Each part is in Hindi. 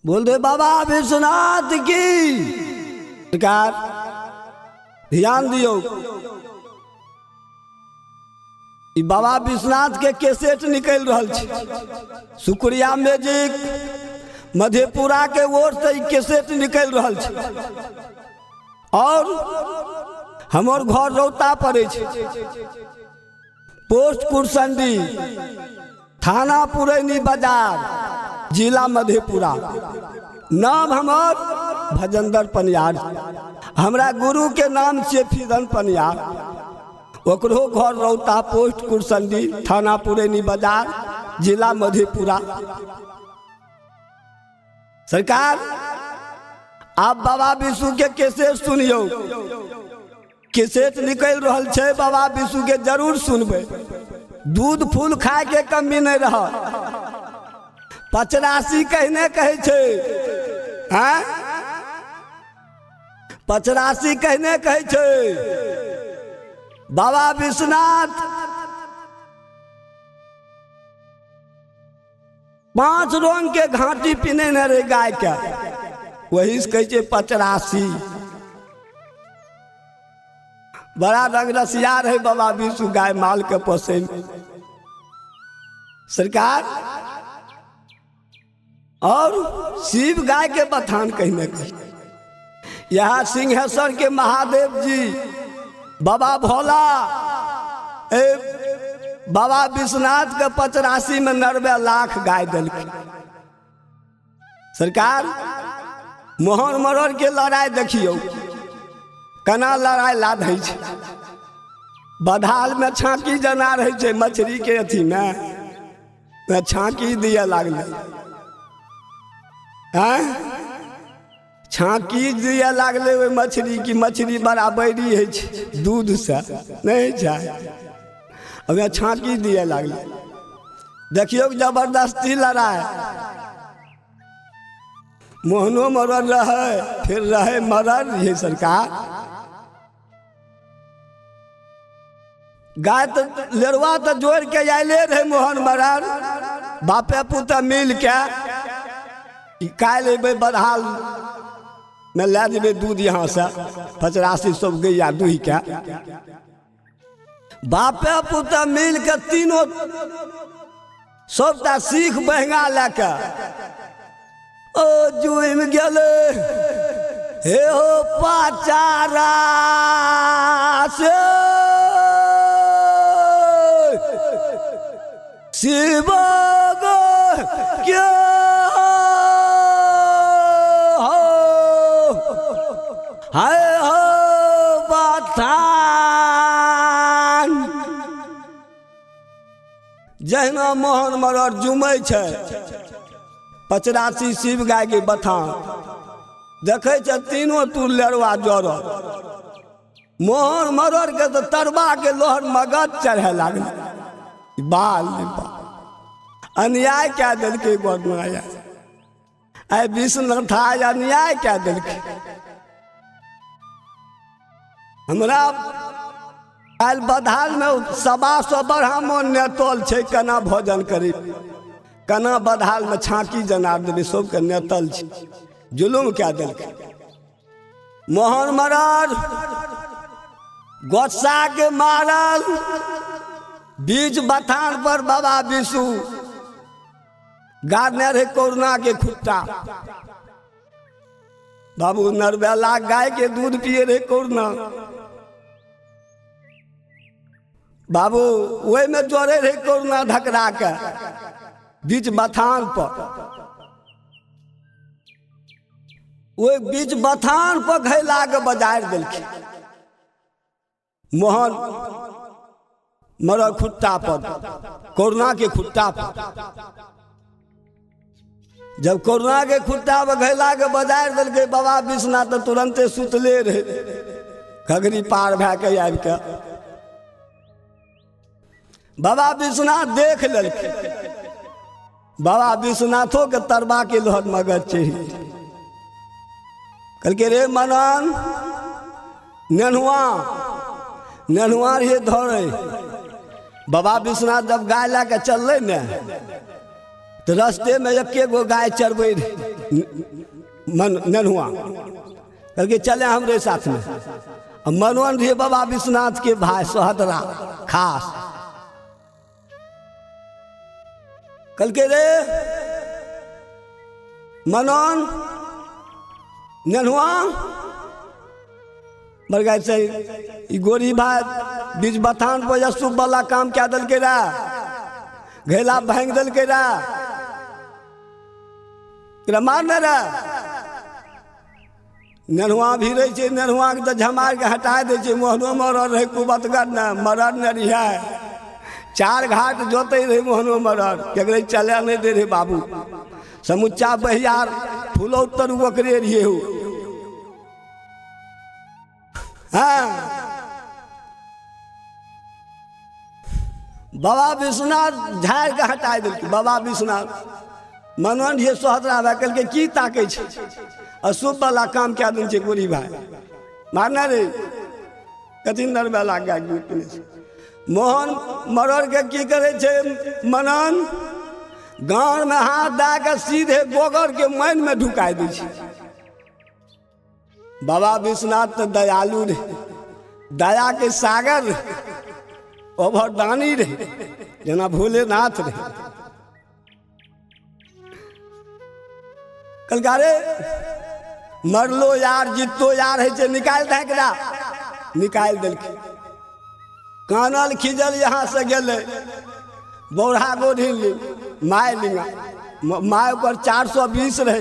बोल दे बाबा विश्वनाथ की सरकार। ध्यान दियो, बाबा विश्वनाथ के कैसेट निकल रहा है। शुक्रिया म्यूजिक मधेपुरा के ओर से कैसेट निकल रहा है और हमार घर रौता पड़े छे, पोस्ट कुरसंडी, थाना पुरैनी बाजार, जिला मधेपुरा। नाम हमार भजंदर पनियार, हमरा गुरु के नाम से फिरन पनियार। ओकरो घर रौता, पोस्ट कुरसंडी, थाना पुरैनी बाजार, जिला मधेपुरा। सरकार आप बाबा विशु के कैसेट सुनियो, कैसेट निकल रहा है। बाबा विशु के जरूर सुनबे। दूध फूल खाए के कमी नहीं रहा। 85 कहने कहे छे, हाँ 85 कहने कहे छे। बाबा विश्वनाथ 5 रंग के घाटी पीने न रहे गाय के, वही से कहे 85। बड़ा रंग रसिया रहे बाबा विशु गाय माल के पोसे में। सरकार और शिव गाय के बथान कहने कही। यहाँ सिंहेश्वर के महादेव जी, बाबा भोला, बाबा विश्वनाथ के 85 में 90 लाख गाय दिल। सरकार मोहन मरोड़ के लड़ाई देखियो, कना लड़ाई लाद है। बधाल में छाकी जना रहे छे, मछली के अथी में छाकी दिए लागले। छाकी दिए लागले वो मछली की। मछली बड़ा बैरी है, दूध से नहीं जाए, अब छाकी दिए लागले। देखियो जबरदस्ती लड़ाई। मोहनो मरल रहे, फिर रहे मरल। ये सरकार गाय तो लेरवा तो जोड़ के आये रहे मोहन मरल। बापे पुता मिल के काल बदहाल में ले जेबे दूध यहाँ से 85 सब गैया दूही के। बापे पुता मिल के तीनों सबटा सीख बहंगा लेके ओ जुम गेले हे हो पाचारा से शिव गो क्या हाय हो बथान। जहिना मोहन मरोड़ जुमै छे 85 शिव गाय के बथान देखे छे। तीनों तू लड़वा जोड़ मोहन मरोड़ के तो तरबा के लोहर मगध चढ़े लागल। बाल अन्याय क्या दिल के गोदमाया आय विश्वनाथ अन्याय क्या दिल के। हमरा काल बधाल में 125 ब्राह्मण नेतल छे, कना भोजन करी, कना बधाल में छाकी जना देवे, सबके नेतल छे। जुलूम क्या दिल के। मोहन मरोड़ गोस्सा के मारल बीच बथान पर बाबा विशु गाड़ने रहे कोरोना के खुट्टा। बाबू 90 लाख गाय के दूध पिए रहे कोरोना। बाबू वही में जोड़े रहे कोरोना ढकरा के बीच बथान पर। वो बीच बथान पर घैला के बजाय दिलखिन मोहन मरोड़ खुट्टा पर, कोरोना के खुट्टा पर। जब कोरोना के खुट्टा पर घैला के बजाय दिल बाबा विश्वनाथ तो तुरंते सुतले रहे, खगरी पार भै के आबि के। बाबा विश्वनाथ देख लेलखिन, बाबा विश्वनाथों के तरबा के लोहर मगध चाहिए। कहलके रे मनन नेनुआ ये धरे। बाबा विश्वनाथ जब गाय ला के चल न तो रास्ते में एक गो गाय चरबे रहे। ननहुआ, कहलके चले हमरे साथ में। मनोहन रे बाबा विश्वनाथ के भाई सोहदरा खास, कहलके रे मनोहन ननहुआ मर गए से गोरी भाई बीच बथान पर यशुभ वाला काम क्या दल के रा घेला भांग दल के रा मारने रा। ननहुआ भी रहे छे, ननहुआ के तो झमार के हटा दे छे। मोहनो मरल रहे कुबतगर न मरल न रिहा, 4 घाट जोते रहे मोहनो मरल, केकरे चले नहीं दे रहे बाबू। समुच्चा बहियार फूलो तर ओकरे रहिए हो। हाँ बाबा विश्वनाथ झाड़ के हटा दिल। बाबा विश्वनाथ मनोहन ये सोहदरा भाई कहलके की ताके छे, अशुभ वाला काम क्या दिन छे गोरी भाई मारना रे कथी नरवा लाग गया। मोहन मरर के की करे छे मनन गांव में हाथ दा के सीधे गोगर के मन में ढुकाई दी छे। बाबा विश्वनाथ तो दयालु रे, दया के सागर ओभरदानी रे, जना भोलेनाथ रे। कलकारे मरलो यार जीतो यार है, निकाल देकरा निकाल दिल। कानल खिजल यहाँ से गए बौढ़ा गोढ़ी माय लिंगा, माय पर 420 रहे,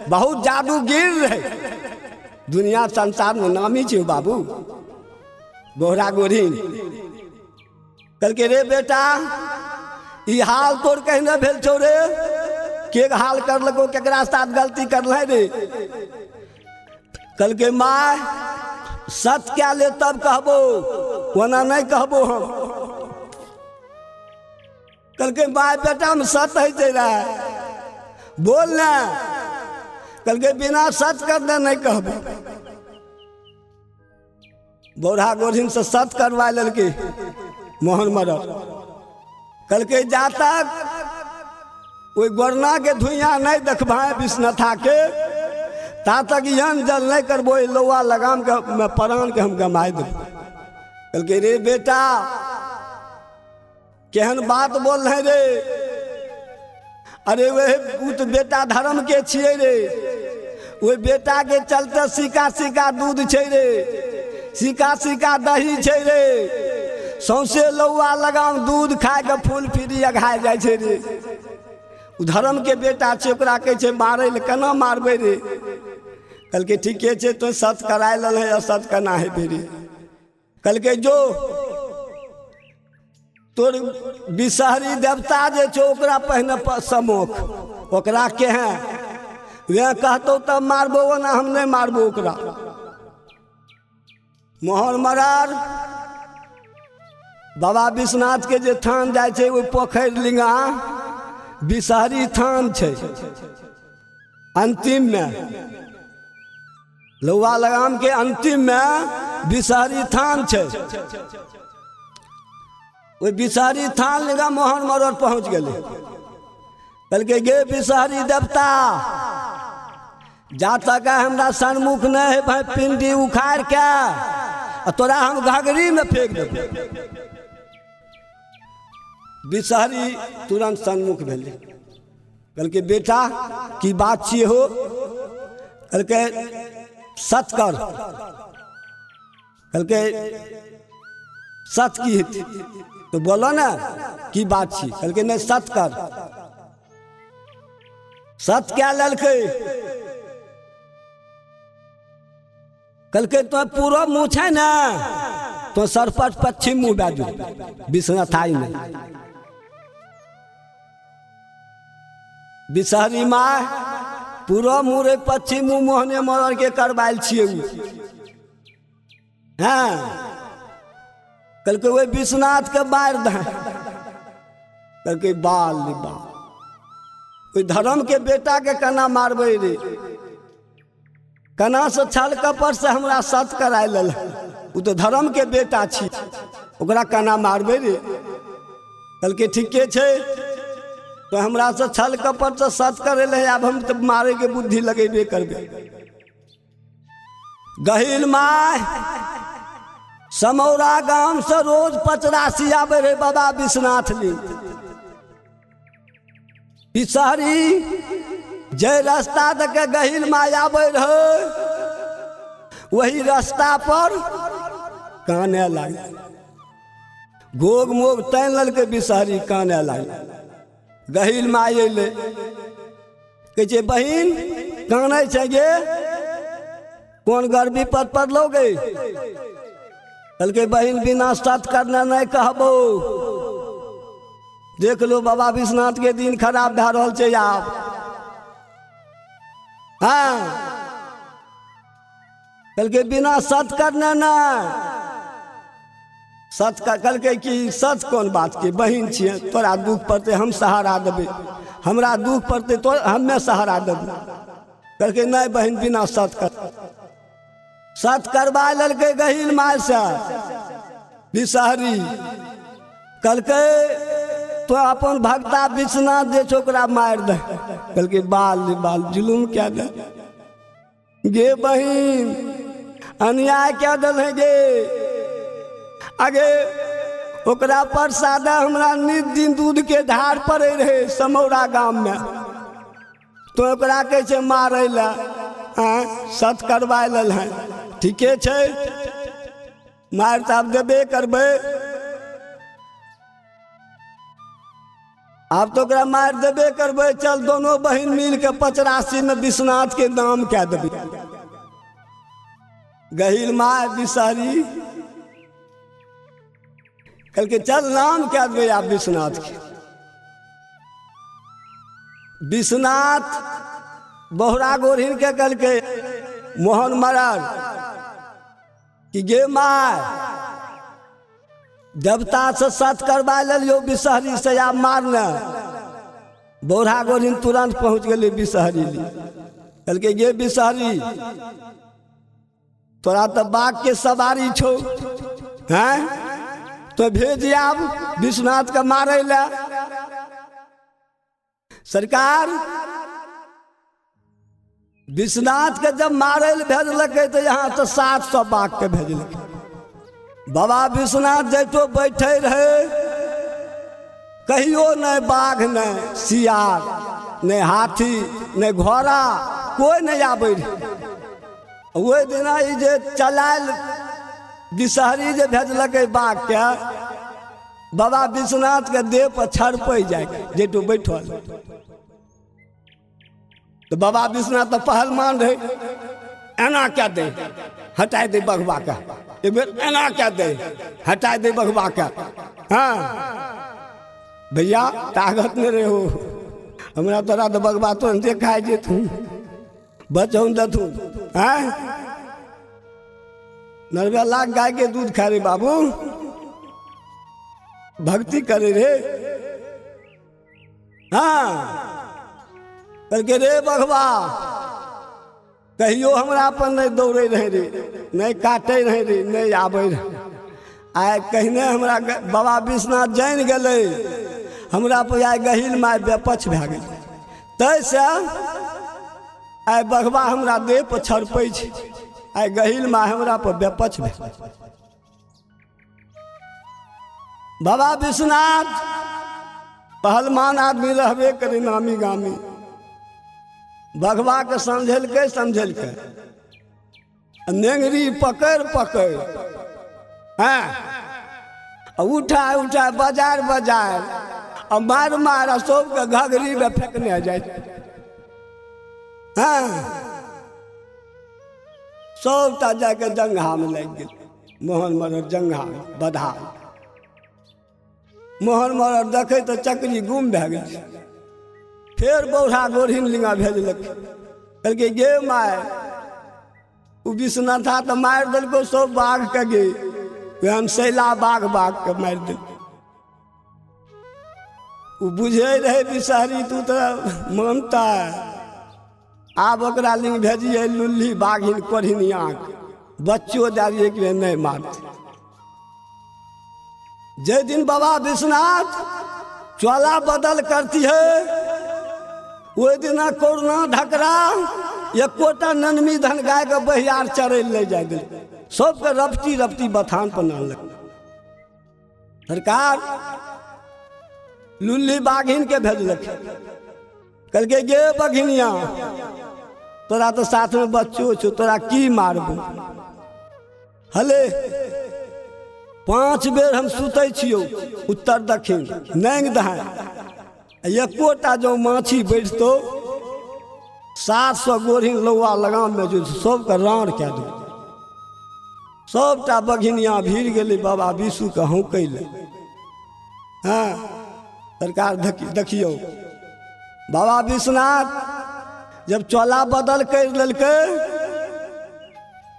बहुत जादूगिर रहे, दुनिया संसार में नामी छे बाबू। बौढ़ा गोढ़ी कहलके रे बेटा ई हाल तोर कहीं न भेल छौ रे, के हाल कर लको केकरा साथ गलती करल रे। कहलके माय सच क्या ले तब कहबो, वना नहीं कहबो हम। कहलके माय बेटा में सच है तेरा बोल ना। कहलके बिना सच करने नहीं कहबो। बौढ़ा गोढ़िन से सच करवा ललके मोहन मरल। कहलके जा तक कोई गोरना के धुइया नहीं देखभाए विष्णुथा के, ता तक यन जल नहीं करबो, लौआ लगाम के प्राण के हम गमाए दे। कहलके रे बेटा केहन बात बोल रहे रे, अरे वह तो बेटा धर्म के छिए रे, वो बेटा के चलते सिका सिका दूध छे रे, सिका सिका दही छे रे, सौसे लौआ लगाम दूध खाए के फूल फिरी अघाय जाए छे रे। धर्म के बेटा छे, ओकरा कहे छे मारे ले, केना मारबे रे। कहलके ठीके छे तो सच कराय लल है, असत केना है बेरे। कहलके जो तोर बिसहरी देवता जे छो ओकरा पहने समोख, ओकरा के हैं वे कहतो तब मारबो, ना हम नहीं मारबो ओकरा। मोहन मरार बाबा विश्वनाथ के जे थान जाए छे, वो पोखर लिंगा बिसहरी थान छे, अंतिम में लौआ लगाम के अंतिम में बिसहरी थान छे। वो बिसहरी थान लगा मोहन मरर पहुंच गए। कहलके गे बिसहरी देवता जा तक हमरा सन्मुख नहीं है भाई, पिंडी उखाड़ के तोरा हम घाघरी में फेंक देबो। बिसहरी तुरंत सन्मुख भेले। कहलके बेटा की बात छिए हो। कहलके सच कर। कहलके सच की थी तो बोलो ना की बात छी। कहलके नहीं सच कर। सच क्या ललके। कहलके तो पूरा मुँह है ना तो सरपट पश्चिम मुँह बाजू विश्वनाथ आई में। बिसहरी माँ पूरा मुँह पश्चिम मुँह मोहने मरल के करवाइल छिए। हाँ कहलके वो विश्वनाथ के बार द। कहलके बाल बाल कोई धर्म के बेटा के कना मारबे रे। कना से छल कपट से हमरा सत कराय लल। वो तो धर्म के बेटा छी, ओकरा कना मारबे रे। कहलके ठीके छे तो हमरा से छल कपट से सच करे ले, अब हम तो मारे के बुद्धि लगेबे करबे। गहिल माय समौरा गांव से रोज 85 आवे रहे बाबा विश्वनाथ जी। पिसहरी जे रास्ता देके गहिल माय आवे रहे, वही रास्ता पर काने लगे। गोग मोग तैन ललके बिसहरी काने लगे। गहिल माय अइले, कहै छै बहिन कानै छै गे, कोन गर्मी पद पर लोगे? कहलकै बहिन बिना सत करना नहीं कहबो। देख लो बाबा विश्वनाथ के दिन खराब भए रहल छै आब। हाँ कहलकै बिना सत करना ना। सच कहलकै कि सच कोन बात के? बहिन छियै, तोरा दुख पड़ते हम सहारा देबै, हमरा दुख पड़ते तो हमे सहारा देबै। कहलकै नहीं बहिन बिना सत कर। सत करवा ललकै गहिल माय से बिसहरी। कहलकै तो अपन भक्ता विश्वनाथ जे छै ओकरा मारि दे। कहलकै बाल बाल जुलूम क्या दे गे बहिन, अन्याय क्या दल है गे। आगे ओकरा प्रसाद हमरा नित दिन दूध के धार पड़े रहे समौरा गांव में, तो ओकरा कहै छै मारै ला। सत करवा लेल है, ठीके छै मार तऽ आब देबे करबै। आब तो ओकरा मार देबे करबै। चल दोनों बहिन मिल के 85 में विश्वनाथ के नाम कह देबै। गहिल माय बिसहरी कहलकै चल नाम कह देबै आप विश्वनाथ के। विश्वनाथ बोहरा गोरहिन के कहलकै मोहन मरर कि गे माय देवता से सत करवा लियो बिसहरी से आप मारना। बोहरा गोरहिन तुरंत पहुंच गए बिसहरी ली। कहलकै गे बिसहरी तोरा तो बाघ के सवारी छो, हैं तो भेज आब विश्वनाथ के मारे ला। सरकार विश्वनाथ के जब मारे ले भेजलकै तो यहाँ तो 700 बाघ के भेजलकै। बाबा विश्वनाथ जैतो बैठे रहे, कहियो नहीं बाघ नहीं सियार नहीं हाथी नहीं घोड़ा कोई नहीं आबे रहे। वही दिना जे चलायल बिसहरी जे भेजलकै बाघ के, बाबा विश्वनाथ के देह पर छड़पै जाए जेठो बैठल। तो बाबा विश्वनाथ तो पहलमान रहे, एना क्या दे हटाए दे बघवा का, एक बेर एना क्या दे हटाए दे बघवा का। हाँ भैया ताकत में रहे हो, हमरा तोरा तो बघवा तो देखाई जेतू बचौं दथू। हाँ नरवा लाख गाय के दूध खा रे बाबू, भक्ति करे रे। हाँ कहलकै रे बघवा कहियो हमरा पर नहीं दौड़े रहे रे, नहीं काटे रहे रे, नहीं आबे रहे। आइ कहने हमरा बाबा विश्वनाथ जान गए, हमरा पर आइ गहिल माय बेपछ भए गई। तैसे आइ बघवा हमरा देह पर छड़पै छै, आइ गहिल माय हमरा पर बेपछ भए। बाबा विश्वनाथ पहलमान आदमी रहबे करे, नामी गामी। बघवा के समझेलकै नेंगरी पकड़ पकड़, हाँ उठा उठा बाजार बाजार और मार मार सबके घघरी में फेंकने जाए। हाँ सबटा जाके जंघा में लग गए। मोहन मरर जंघा बधा, मोहन मरर देखे तो चक्री गुम भए गई। फिर बौढ़ा गोरहिन लिंगा भेजलक, कहलकै गे माय उ विश्वनाथा तो मारि देलको सब बाघ के गे, हम सैला बाघ बाघ के मारि दिल। उ बुझे रहे बिसहरी तू तो मानता, आब ओकरा लिंग भेजिए लुल्ली बाघिन कोरहिन आँख, बच्चो जाइए कि नहीं मारते। जे दिन बाबा विश्वनाथ चोला बदल करती है। वो दिना कोरोना ढकरा एकोटा ननमी धन गाय के बहियार चरे ले जाए दिल सबके रपटी रपटी बथान पर नान लग। सरकार लुल्ली बाघिन के भेजलक, कल के गे बघिनिया तोरा तो साथ में बच्चो छो, तोरा की मारबो। हले 5 बेर हम सुतै छियौ उत्तर दक्षिण नैंग दहाय, एकोटा जो माछी बैठतो 700 गोढ़ी लौआ लगाम में जो सबके राण कए दो। सबटा बघिनिया भीड़ गेलै बाबा विष्णु के हौकै ले। हाँ सरकार देखियो बाबा विश्वनाथ जब चोला बदल कर लेलकै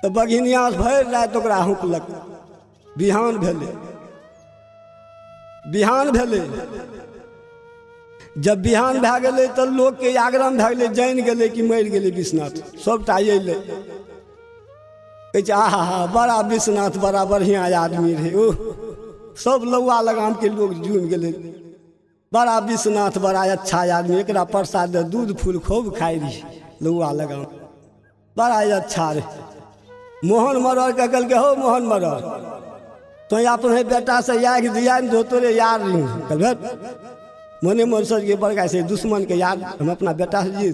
तो बघिनिया भरि राति ओकरा हौकलक। बिहान भेलै, बिहान भेलै। जब बिहान भए गेलै तो लोग के आग्रह भए गेलै, जानि गेलै कि मरि गेलै विश्वनाथ। सबटा अयलै कहै छै आहा बड़ा विश्वनाथ बड़ा बढ़िया आदमी रहे। ओह सब लौआ लगाम के लोग जुम गेलै, बड़ा विश्वनाथ बड़ा अच्छा आदमी, एकरा प्रसाद दूध फूल खूब खाई रही लौआ लगाम, बड़ा अच्छा रहे। मोहन मरर के कहलकै हो मोहन मरर तो अपने बेटा से याद दिया दो तोरे यार रही। कल मोने मोर सोच के बड़का से दुश्मन के याद हम अपना बेटा से जी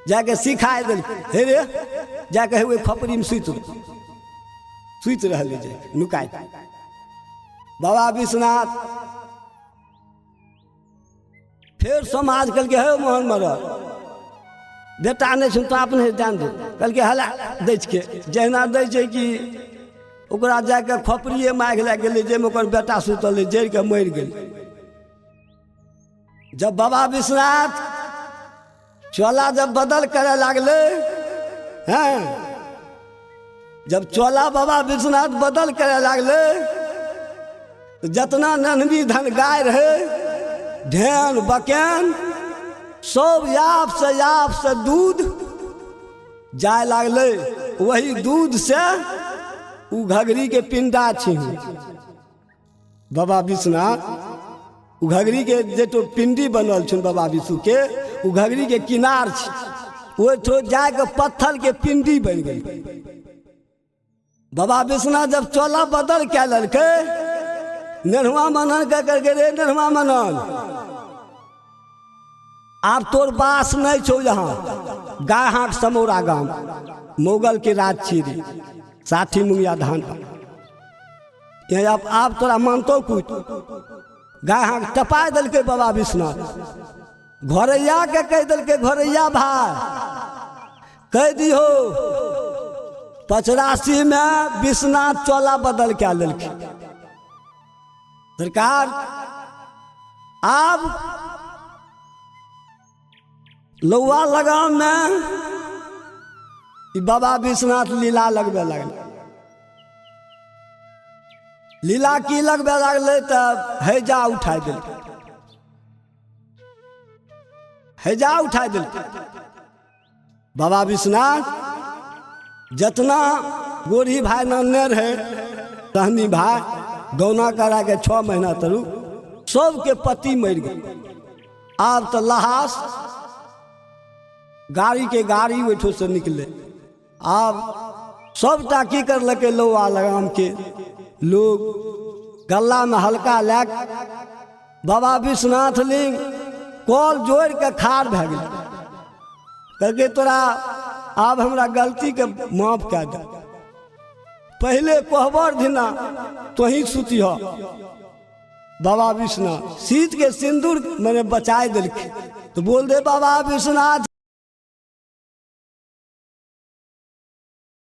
जाके सिखाए दिल। हे रे जाके हुए खपरी में सुत रह नुकाय। बाबा विश्वनाथ फिर समाज कल के है मोहन मरर बेटा नहीं सुनता अपने ध्यान दो। कल के हला दै के जहिना दै छै कि ओकरा जाके खोपड़िए माइक लग गेलै जाहिमे ओकर बेटा सुतल जड़ के मरि गेल। जब बाबा विश्वनाथ चोला जब बदल करे लागले, हैं जब चोला बाबा विश्वनाथ बदल करे लागले तो जितना नन्हवी धन गाय रहे ढेन बकेन सब याप से दूध जाए लागले। वही दूध से उ घगरी के पिंडा छीन बाबा विश्वनाथ उ घगरी के जे तो पिंडी बनल छन बाबा विष्णु के उ घगरी के किनार छ वो तो जाके पत्थर के पिंडी बन गई। बाबा विश्वनाथ जब चोला बदल के ललके नरहुआ मनन के करके रे नरहुआ मनन आप तोर बास नहीं छो यहाँ गाय हाट समौरा गांव मोगल के राज चीरी साठी मुंगिया धान आप तोरा मानतो कुछ गाय हाट टपा दिल के बाबा विश्वनाथ घरैया के कह दिल के घरैया भाई कह दी हो 85 में विश्वनाथ चोला बदल के ललके। सरकार अब लौआ लगाम में बाबा विश्वनाथ लीला लगबे लगल। लीला की लगबे लगल तब हैजा उठा दिल, हैजा उठा दिल। बाबा विश्वनाथ जितना गोरी भाई नन्हे रहे टहनी भाई गौना करा के 6 महीना तरू सबके पति मर गए। अब तो लहास गाड़ी के गाड़ी ओठो से निकले। अब सबटा की कर लके लौआ लगाम के लोग गला में हल्का लैक बाबा विश्वनाथ लिंग कॉल जोड़ के खाड़ भे गए करके तोरा अब हमरा गलती के माफ कर दे। पहले कोहबर दिना तो ही सुती हो बाबा विश्वनाथ शीत के सिंदूर मैंने बचाए दिल तो बोल दे बाबा विश्वनाथ